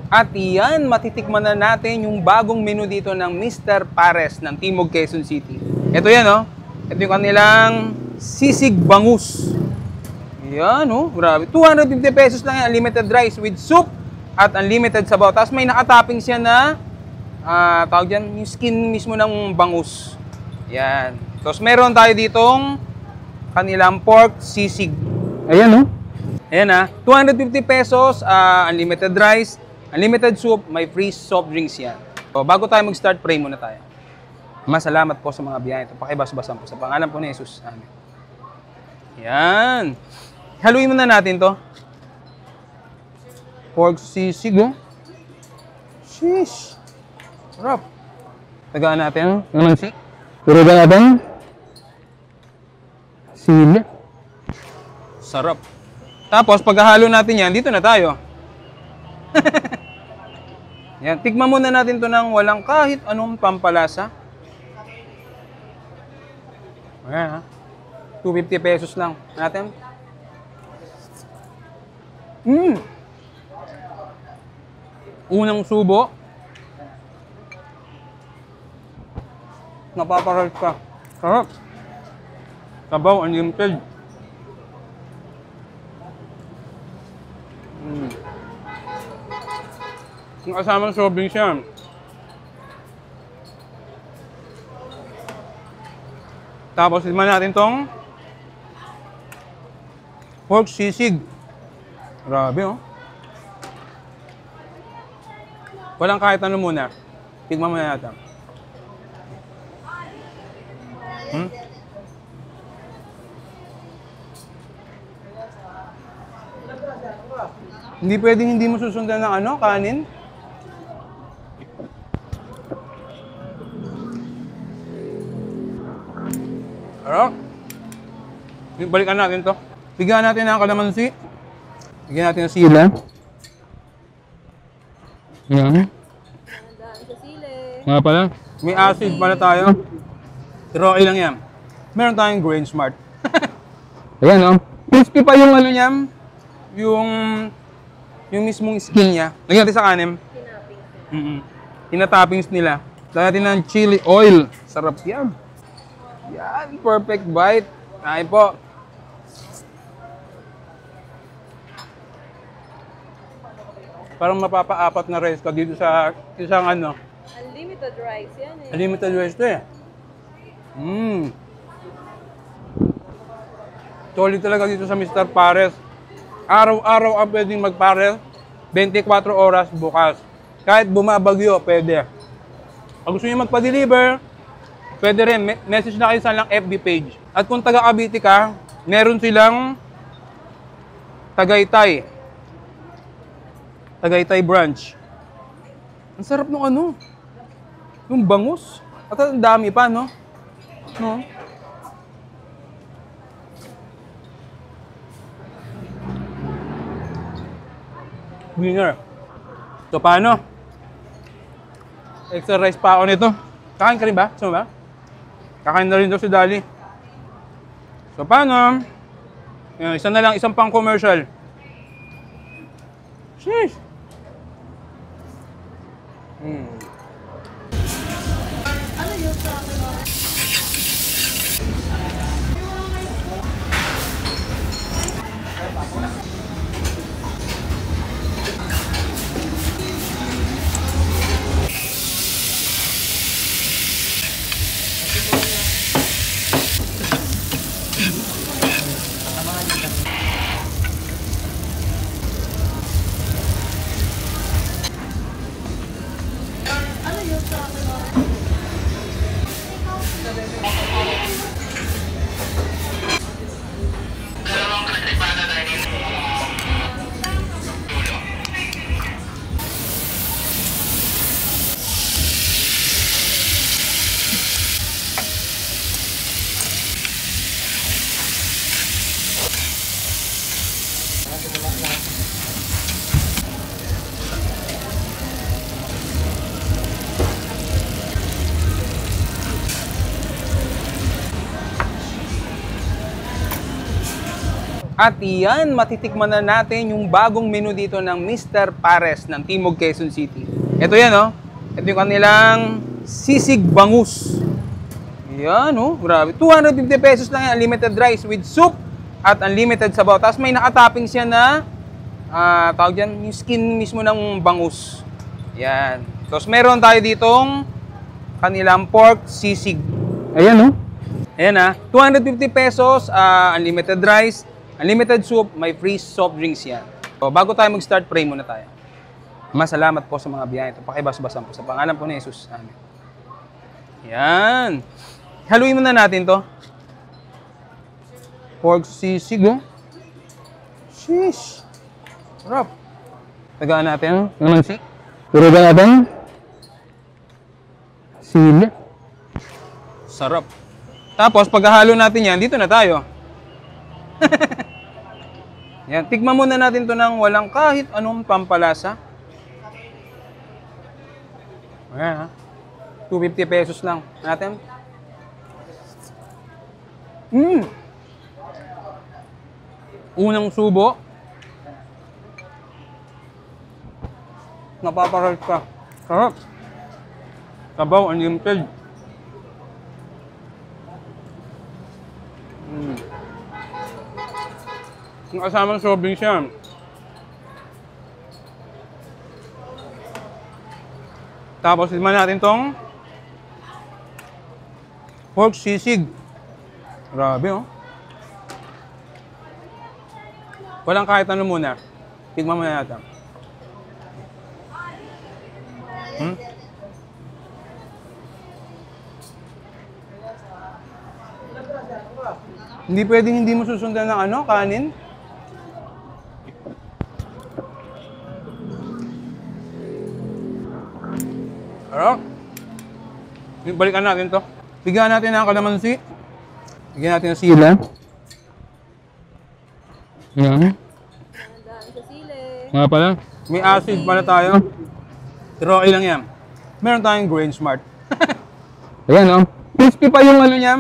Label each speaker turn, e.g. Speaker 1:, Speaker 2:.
Speaker 1: At yan, matitikman na natin yung bagong menu dito ng Mr. Pares ng Timog, Quezon City. Ito yan, oh. Ito yung kanilang sisig bangus. Yan, oh. Grabe. 250 pesos lang yan. Unlimited rice with soup at unlimited sabaw. Tapos may nakatoppings yan na, tawag dyan, yung skin mismo ng bangus. Yan. Tapos meron tayo ditong kanilang pork sisig. Ayan, oh. Ayan, 250 pesos, unlimited rice, unlimited soup, may free soft drinks yan. So, bago tayo mag-start, pray muna tayo. Salamat po sa mga biyaya ito. Pakibas-basan po sa pangalan po ni Jesus. Amen. Yan. Haluin muna natin to. Pork sisig, oh. Sheesh. Sarap. Tagaan natin, yung lansik. Turugan natin. Sili. Sarap. Tapos, paghahalo natin yan, dito na tayo. Yan, tikman muna natin to ng walang kahit anong pampalasa. Ayan, 250 pesos lang natin. Unang subo. Napaparalt ka. Sarap. Sabaw, unlimited. Yung kasamang soft drinks yan. Tapos, ilman natin tong pork sisig. Grabe, oh. Walang kahit ano muna. Tignan muna natin. Hindi pwedeng hindi mo susundan ng ano, kanin. Ano? Balikan natin to. Bigyan natin ng kalamansi. Bigyan natin ng sila. Yan. Nga pala. May acid pala tayo. Pero okay lang yan. Meron tayong Grain Smart. Ayan, oh. Crispy pa yung ano niya. Yung mismong skin niya. Lagyan natin sa kanin. Tinatoppings nila. Lagyan natin ng chili oil. Sarap yan. Yan, perfect bite. Kain po. Parang mapapaapat na rice ka dito sa isang ano.
Speaker 2: Unlimited rice yan eh.
Speaker 1: Unlimited rice to eh. Solid talaga dito sa Mr. Pares. Araw-araw ang pwedeng magpares. 24 oras bukas. Kahit bumabagyo, pwede. Pag gusto nyo magpa-deliver, pwede rin. Message na kayo sa lang FB page. At kung taga Cavite ka, meron silang Tagaytay. Tagaytay branch. Ang sarap nung ano. Yung bangus. At ang dami pa, no? No? Winner. So, paano? Extra rice pa ako nito. Kakain ka rin ba? Sino ba? Kakain na rin daw si Dali. So, paano? Yan, isa na lang, isang pang commercial. Sheesh!
Speaker 2: Ano yun sa akin?
Speaker 1: At yan, matitikman na natin yung bagong menu dito ng Mr. Pares ng Timog, Quezon City. Ito yan, oh. Ito yung kanilang sisig bangus. Yan, oh. Grabe. 250 pesos lang yan. Unlimited rice with soup at unlimited sabaw. Tapos may nakatoppings yan na, tawag yan, yung skin mismo ng bangus. Yan. Tapos meron tayo ditong kanilang pork sisig. Ayan, oh. Ayan, 250 pesos, unlimited rice, unlimited soup, may free soft drinks yan. So, bago tayo mag-start, pray muna tayo. Masalamat po sa mga biyaya ito. Pakibas-basan po sa pangalan po ni Jesus. Amen. Yan. Haluin muna natin to. Pork sisig, oh. Sheesh. Sarap. Tagaan natin. Naman si. Turugan natin. Sili. Sarap. Tapos, paghahalo natin yan, dito na tayo. Yan, tikman muna natin to ng walang kahit anong pampalasa. Ayan, 250 pesos lang natin. Unang subo. Napaparalt ka. Sarap. Sabaw, unlimited. Yung kasamang sobrang siya. Tapos, tikman natin tong pork sisig. Grabe, oh. Walang kahit ano muna. Tikman muna natin. Hindi pwedeng hindi mo susundan ng kanin. Pero, balikan natin to. Bigyan natin ng kalamansi. Bigyan natin ng sila. Yan.
Speaker 2: Daan sa sili.
Speaker 1: Nga pala. May acid pala tayo. Pero okay lang yan. Meron tayong Grain Smart. Ayan, oh. Crispy pa yung niya.